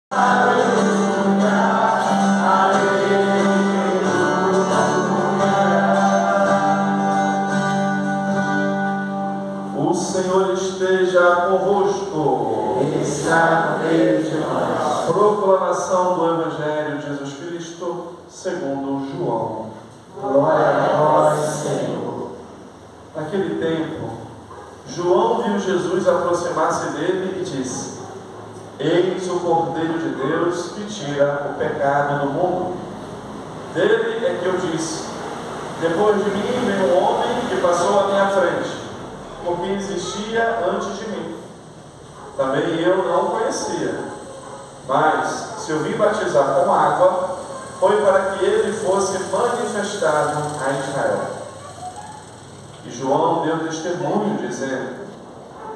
O Senhor esteja convosco. Ele está no meio de nós. Proclamação do Evangelho de Jesus Cristo segundo João. Glória a vós, Senhor. Naquele tempo, João viu Jesus aproximar-se dele e disse: Eis o Cordeiro de Deus que tira o pecado do mundo. Dele é que eu disse: Depois de mim vem um homem que passou à minha frente, porque existia antes de mim. Também eu não o conhecia, mas se eu vim batizar com água, foi para que ele fosse manifestado a Israel. E João deu testemunho, dizendo: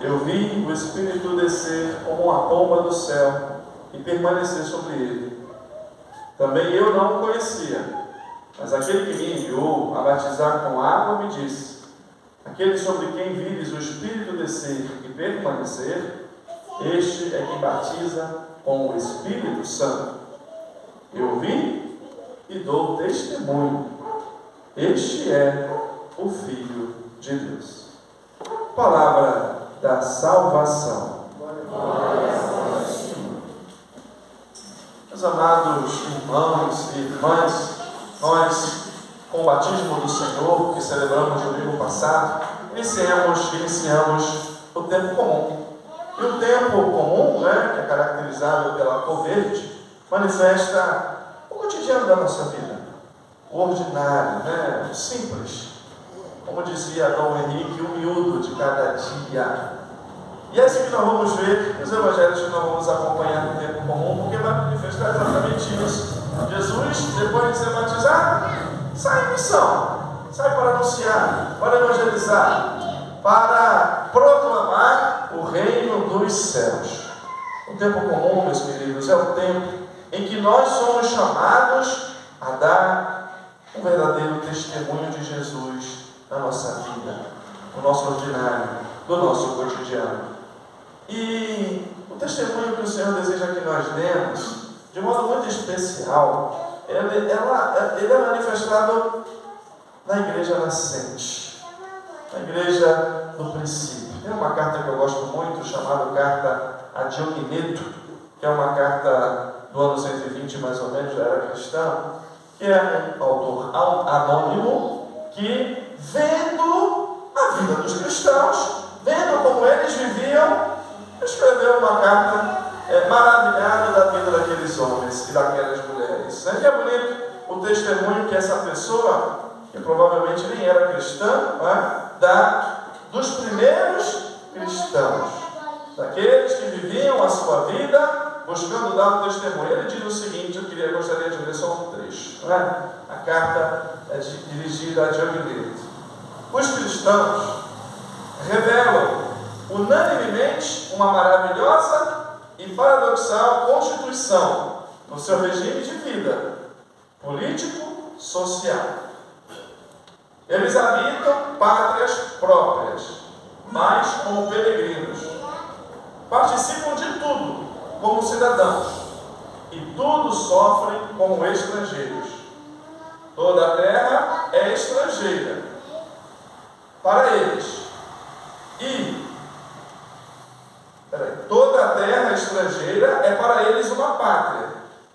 Eu vi o Espírito descer como uma pomba do céu e permanecer sobre ele. Também eu não o conhecia, mas aquele que me enviou a batizar com água me disse: Aquele sobre quem vires o Espírito descer e permanecer, este é quem batiza com o Espírito Santo. Eu vi e dou testemunho. Este é o Filho de Deus. Palavra da salvação. Glória a vós, Senhor. Meus amados irmãos e irmãs, nós, com o batismo do Senhor, que celebramos no domingo passado, iniciamos o tempo comum. E o tempo comum, que é caracterizado pela cor verde, manifesta o cotidiano da nossa vida, o ordinário, o simples. Como dizia Dom Henrique, o miúdo de cada dia. E é assim que nós vamos ver os evangelhos que nós vamos acompanhar no tempo comum, porque vai manifestar exatamente isso. Jesus, depois de ser batizado, sai em missão, sai para anunciar, para evangelizar, para proclamar o reino dos céus. O tempo comum, meus queridos, é o tempo em que nós somos chamados a dar um verdadeiro testemunho de Jesus na nossa vida, no nosso ordinário, no nosso cotidiano. E o testemunho que o Senhor deseja que nós demos, de modo muito especial, ele é manifestado na igreja nascente, na igreja do princípio. Tem uma carta que eu gosto muito, chamada Carta a Diogneto, que é uma carta do ano 120, mais ou menos, da era cristã, que é um autor anônimo que, vendo a vida dos cristãos, vendo como eles viviam, escreveu uma carta maravilhada da vida daqueles homens e daquelas mulheres. E é bonito o testemunho que essa pessoa, que provavelmente nem era cristã, dá dos primeiros cristãos, daqueles que viviam a sua vida buscando dar um testemunho. Ele diz o seguinte, gostaria de ler só um trecho. A carta é dirigida a Diogneto. Os cristãos revelam unanimemente uma maravilhosa e paradoxal constituição no seu regime de vida político-social. Eles habitam pátrias próprias, mas como peregrinos. Participam de tudo como cidadãos e tudo sofrem como estrangeiros. Toda a terra é estrangeira para eles. Toda a terra estrangeira é para eles uma pátria,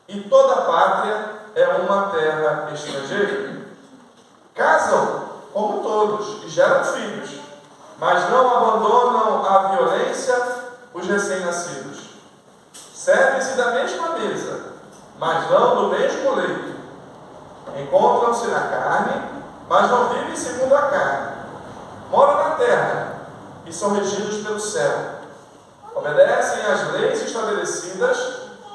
e toda pátria é uma terra estrangeira. Casam como todos e geram filhos, mas não abandonam a violência os recém-nascidos. Servem-se da mesma mesa, mas não do mesmo leito. Encontram-se na carne, mas não vivem segundo a carne. Moram na terra e são regidos pelo céu. Obedecem às leis estabelecidas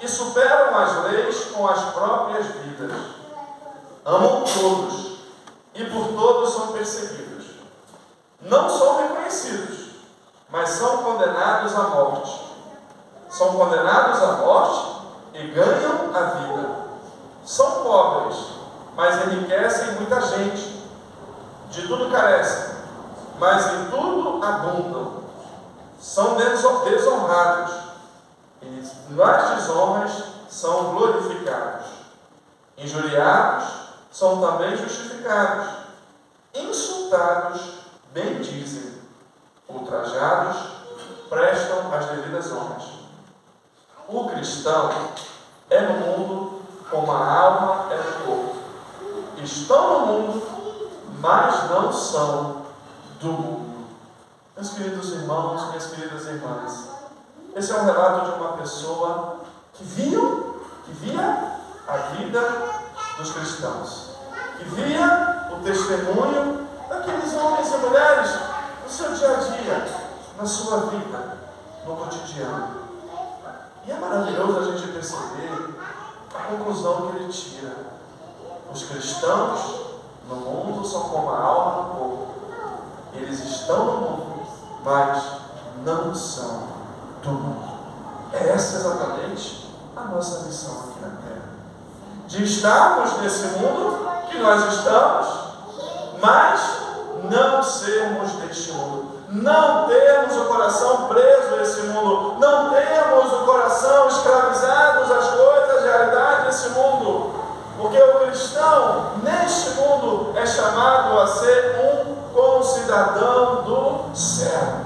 e superam as leis com as próprias vidas. Amam todos e por todos são perseguidos. Não são reconhecidos, mas são condenados à morte. São condenados à morte e ganham a vida. São pobres, mas enriquecem muita gente. De tudo carecem, mas em tudo abundam. São desonrados, e nas desonras Injuriados são também justificados. Insultados bendizem. Ultrajados prestam as devidas honras. O cristão é no mundo como a alma é no corpo. Estão no mundo, mas não são do mundo. Meus queridos irmãos, minhas queridas irmãs, esse é um relato de uma pessoa que via a vida dos cristãos, que via o testemunho daqueles homens e mulheres no seu dia a dia, na sua vida, no cotidiano. E é maravilhoso a gente perceber a conclusão que ele tira. Os cristãos no mundo são como a alma no corpo. Eles estão no mundo, mas não são do mundo. Essa é exatamente a nossa missão aqui na Terra. De estarmos nesse mundo que nós estamos, mas não sermos deste mundo. Não termos o coração preso a esse mundo. Não termos o coração escravizados às coisas, às realidades desse mundo. Porque o cristão, neste mundo, é chamado a ser um concidadão do céu.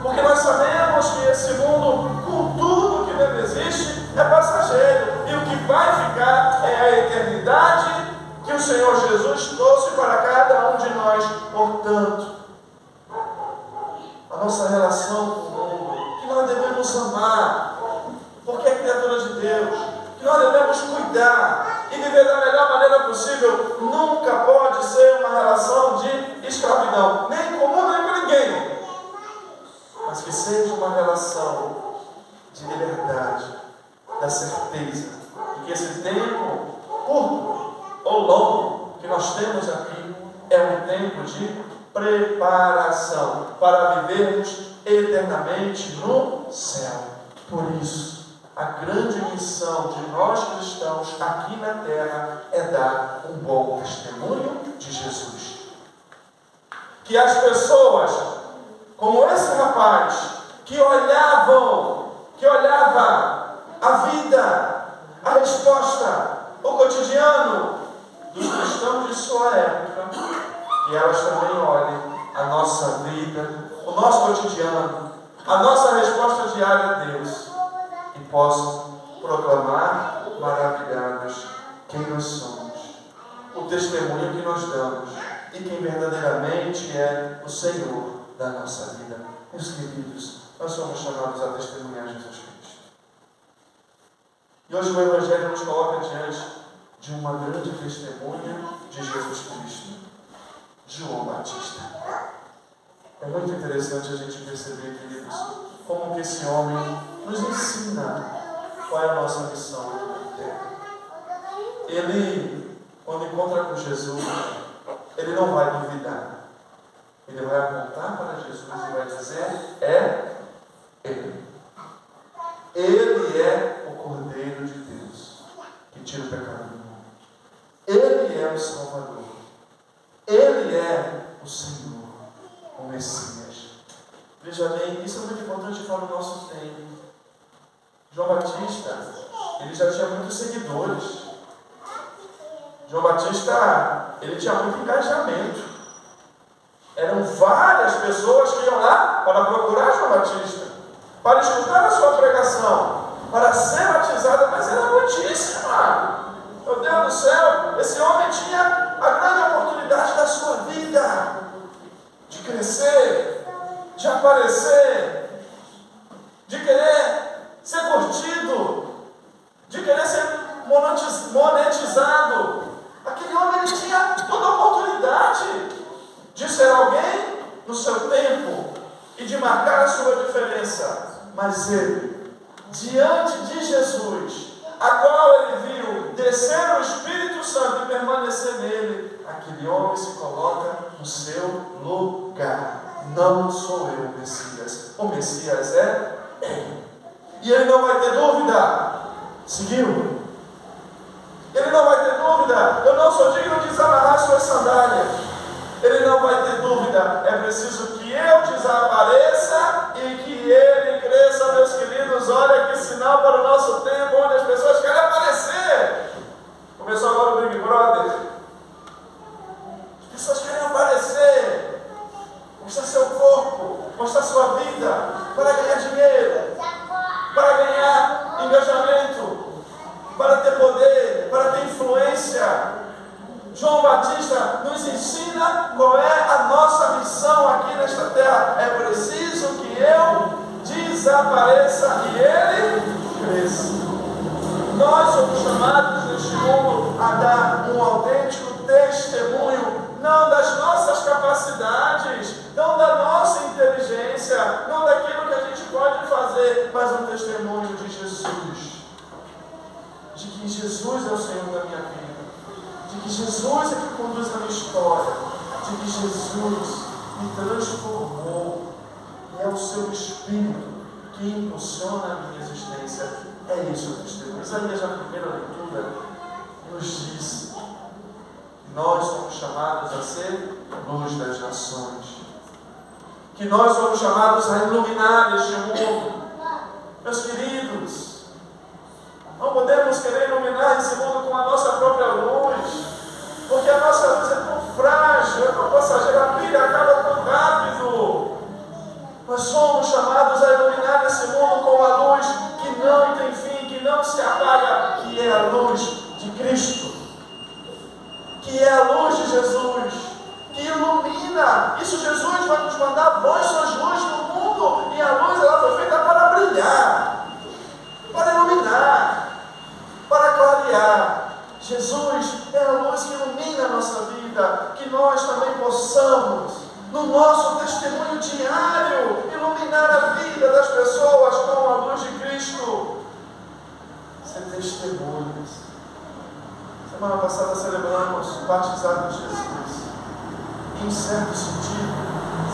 Porque nós sabemos que esse mundo, com tudo que nele existe, é passageiro. E o que vai ficar é a eternidade que o Senhor Jesus trouxe para cada um de nós. Portanto, a nossa relação com o mundo, que nós devemos amar, porque é criatura de Deus, que nós devemos cuidar e viver da melhor maneira possível, nunca pode ser uma relação de escravidão, nem com o mundo, nem com ninguém, mas que seja uma relação de liberdade, da certeza de que esse tempo curto ou longo que nós temos aqui é um tempo de preparação para vivermos eternamente no céu. Por isso, a grande missão de nós cristãos aqui na terra é dar um bom testemunho de Jesus. Que as pessoas, como esse rapaz, que olhava a vida, a resposta, o cotidiano dos cristãos de sua época, que elas também olhem a nossa vida, o nosso cotidiano, a nossa resposta diária a Deus, e possam proclamar maravilhados quem nós somos, o testemunho que nós damos e quem verdadeiramente é o Senhor da nossa vida. Meus queridos, nós somos chamados a testemunhar Jesus Cristo. E hoje o Evangelho nos coloca diante de uma grande testemunha de Jesus Cristo, João Batista. É muito interessante a gente perceber, queridos, como que esse homem nos ensina qual é a nossa missão aqui na terra. Ele, quando encontra com Jesus, ele não vai duvidar. Ele vai apontar para Jesus e vai dizer: é Ele. Ele é o Cordeiro de Deus que tira o pecado do mundo. Ele é o Salvador. Ele é o Senhor, o Messias. Veja bem, isso é muito importante para o nosso tempo. João Batista, ele já tinha muitos seguidores. João Batista, ele tinha muito engajamento. Eram várias pessoas que iam lá para procurar João Batista, para escutar a sua pregação, para ser batizada, mas era muitíssima. Meu Deus do céu, esse homem tinha a grande oportunidade da sua vida, de crescer, de aparecer, de querer ser curtido, de querer ser monetizado. Aquele homem, ele tinha toda a oportunidade de ser alguém no seu tempo e de marcar a sua diferença. Mas ele, diante de Jesus, a qual ele viu descer o Espírito Santo e permanecer nele, aquele homem se coloca no seu lugar. Não sou eu o Messias. O Messias é Ele. E ele não vai ter dúvida. Seguiu? Ele não vai ter dúvida. Eu não sou digno de desamarrar suas sandálias. Ele não vai ter dúvida. É preciso que eu desapareça e que ele cresça, meus queridos. Olha que sinal para o nosso tempo, onde as pessoas querem aparecer. Começou agora o igreja. João Batista nos ensina qual é a nossa missão aqui nesta terra. É preciso que eu desapareça e ele cresça. Nós somos chamados neste mundo a dar um autêntico testemunho, não das nossas capacidades, não da nossa inteligência, não daquilo que a gente pode fazer, mas um testemunho de Jesus. De que Jesus é o Senhor da minha vida. De que Jesus é que conduz a minha história, de que Jesus me transformou, e é o seu Espírito que impulsiona a minha existência. É isso o testemunho. Isaías, na primeira leitura, nos diz que nós somos chamados a ser luz das nações, que nós somos chamados a iluminar este mundo. Meus queridos, não podemos querer iluminar esse mundo com a nossa própria luz, porque a nossa luz é tão frágil, é tão passageira, a pilha acaba tão rápido. Nós somos chamados a iluminar esse mundo com a luz que não tem fim, que não se apaga, que é a luz de Cristo, que é a luz de Jesus, que ilumina. Isso Jesus vai nos mandar: vós sois luz no mundo, e a luz ela foi feita para brilhar, para iluminar, para clarear. Jesus é a luz que ilumina a nossa vida, que nós também possamos, no nosso testemunho diário, iluminar a vida das pessoas com a luz de Cristo. Ser testemunhas. Semana passada celebramos o batizado de Jesus. Em certo sentido,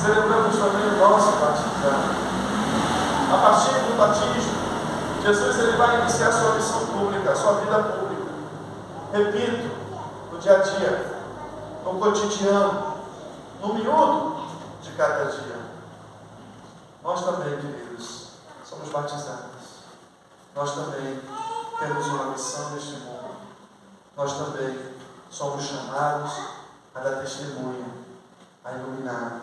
celebramos também o nosso batizado. A partir do batismo, Jesus ele vai iniciar a sua missão pública, a sua vida pública. Repito, no dia a dia, no cotidiano, no miúdo de cada dia. Nós também, queridos, somos batizados. Nós também temos uma missão neste mundo. Nós também somos chamados a dar testemunha, a iluminar,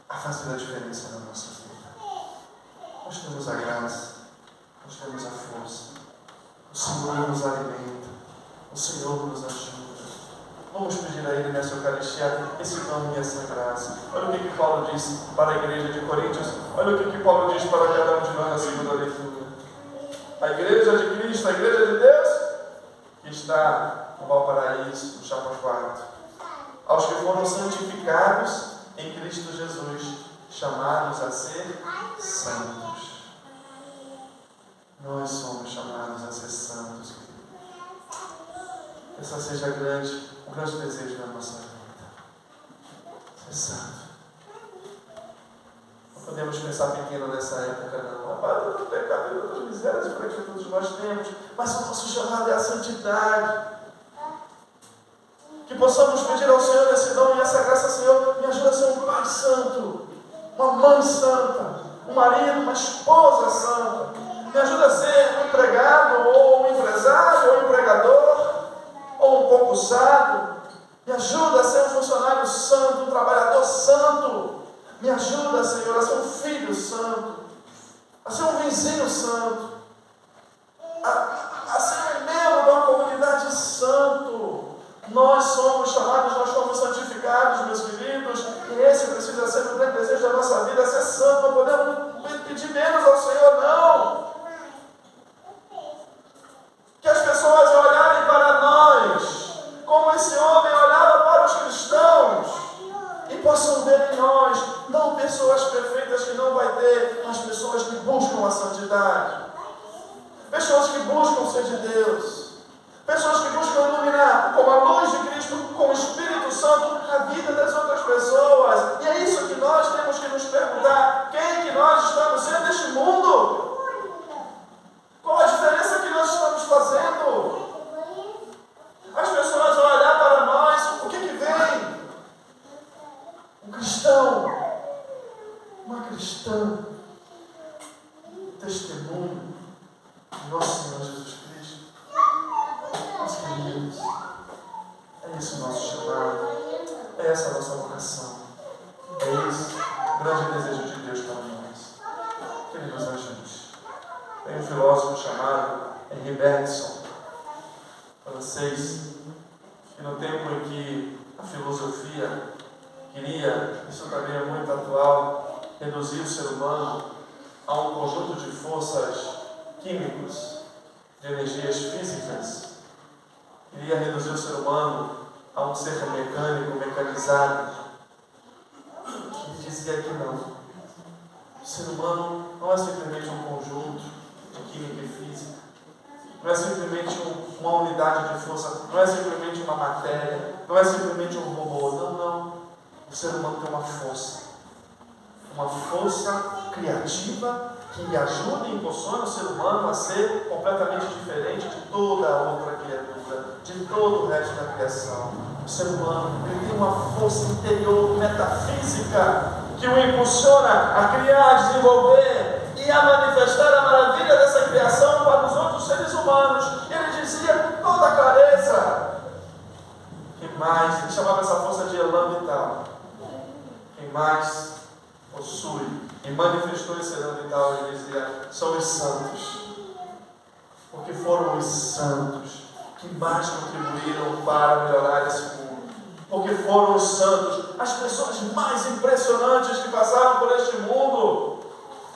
a fazer a diferença na nossa vida. Nós temos a graça, nós temos a força. O Senhor nos alimenta, o Senhor nos ajuda. Vamos pedir a Ele nessa Eucaristia esse dom e essa graça. Olha o que Paulo diz para a igreja de Coríntios. Olha o que Paulo diz para cada um de nós na segunda leitura. A igreja de Cristo, a igreja de Deus, que está no Valparaíso, no Chapa 4. Aos que foram santificados em Cristo Jesus, chamados a ser santos. Nós somos chamados a ser santos, queridos. Que essa seja o grande desejo da nossa vida. Ser santo. Não podemos pensar pequeno nessa época, não. Rapaz, eu não tenho cabelo, outras misérias e que todos nós temos, mas o nosso chamado é a santidade. Que possamos pedir ao Senhor esse dom e essa graça. Senhor, me ajuda a ser um pai santo, uma mãe santa, um marido, uma esposa santa. Me ajuda a ser um empregado, ou um empresário, ou um empregador, ou um concursado. Me ajuda a ser um funcionário santo, um trabalhador santo. Me ajuda, Senhor, a ser um filho santo, a ser um vizinho santo, a ser um membro de uma comunidade santo. Nós somos chamados, nós somos santificados, meus queridos, e esse precisa ser o grande desejo da nossa vida, ser santo. Não podemos pedir menos ao Senhor, não. Que as pessoas olharem para nós, como esse homem olhava para os cristãos, e possam ver em nós, não pessoas perfeitas que não vai ter, mas pessoas que buscam a santidade, pessoas que buscam ser de Deus, pessoas que buscam iluminar com a luz de Cristo, com o Espírito Santo, a vida das outras pessoas. E é isso que nós temos que nos perguntar: quem que nós estamos sendo neste mundo? Qual a diferença que nós estamos fazendo? As pessoas vão olhar para nós, o que vem? Um cristão, uma cristã, testemunho de nosso Senhor Jesus Cristo. Meus queridos, é esse o nosso chamado, é essa a nossa vocação, é esse o grande desejo de Deus para nós. Que Ele nos ajude. Tem um filósofo chamado Henry Bergson, francês, que no tempo em que a filosofia queria, isso também é muito atual, reduzir o ser humano a um conjunto de forças químicos, de energias físicas, queria reduzir o ser humano a um ser mecânico, mecanizado. Ele dizia que não. O ser humano não é simplesmente um conjunto de química e física, não é simplesmente uma unidade de força, não é simplesmente uma matéria, não é simplesmente um robô. Não. O ser humano tem uma força criativa que ajuda e impulsiona o ser humano a ser completamente diferente de toda a outra criatura, de todo o resto da criação. O ser humano ele tem uma força interior metafísica que o impulsiona a criar, a desenvolver e a manifestar a maravilha dessa criação para os outros seres humanos. Ele dizia com toda a clareza que mais, ele chamava essa força de elan vital. Quem mais possui e manifestou esse elan vital, ele dizia, são os santos. Porque foram os santos que mais contribuíram para melhorar esse mundo. Porque foram os santos, as pessoas mais impressionantes que passaram por este mundo.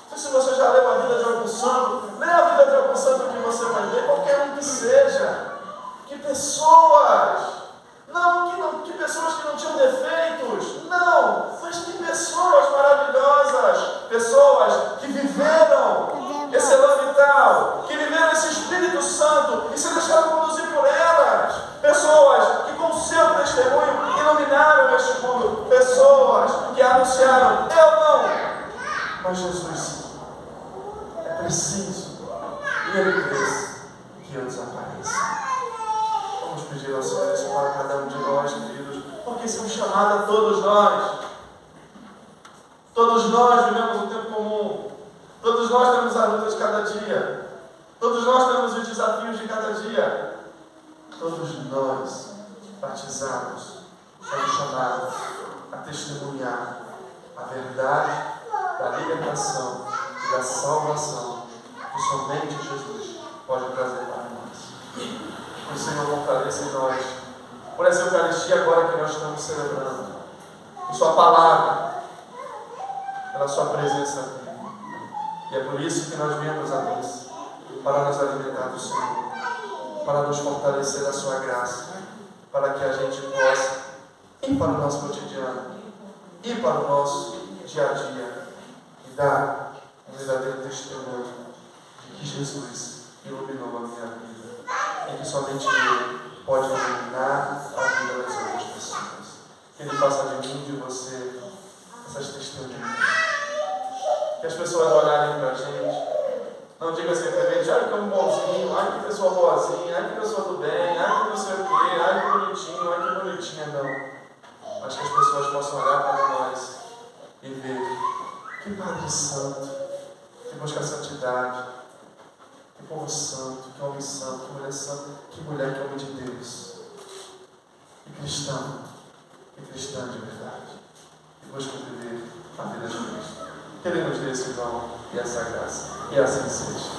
Não sei se você já leu a vida de algum santo, lê a vida de algum santo que você vai ver, qualquer um que seja. Que pessoas! Que pessoas que não tinham defeitos, não, mas que pessoas maravilhosas, pessoas que viveram esse elan vital, que viveram esse Espírito Santo e se deixaram conduzir por elas, pessoas que com o seu testemunho iluminaram este mundo, pessoas que anunciaram, eu não, mas Jesus sim. É preciso que Ele cresça e que eu desapareça. Vamos pedir ao Senhor isso para cada um de nós, queridos, porque isso é um chamado a todos nós. Todos nós vivemos um tempo comum. Todos nós temos a luta de cada dia. Todos nós temos os desafios de cada dia. Todos nós, batizados, somos chamados a testemunhar a verdade da libertação e da salvação que somente Jesus pode trazer para nós. Que o Senhor fortaleça em nós, por essa Eucaristia agora que nós estamos celebrando, por Sua palavra, pela Sua presença aqui. E é por isso que nós viemos à missa, para nos alimentar do Senhor, para nos fortalecer da Sua graça, para que a gente possa ir para o nosso cotidiano, ir para o nosso dia a dia e dar um verdadeiro testemunho de que Jesus iluminou a minha vida. E que somente Ele pode iluminar a vida das outras pessoas. Que Ele faça de mim e de você essas testemunhas. Que as pessoas olharem para a gente, não digam simplesmente, ai que é um bonzinho, ai que pessoa boazinha, ai que pessoa do bem, ai que não sei o quê, ai que bonitinho, ai que bonitinha, não. Mas que as pessoas possam olhar para nós e ver que Padre Santo, que busca a santidade, que povo santo, que homem santo, que mulher santa, que mulher, que homem de Deus. E cristão, e cristã de verdade. E busca viver a vida de Cristo. Que Ele nos dê esse dom e essa graça. E assim seja.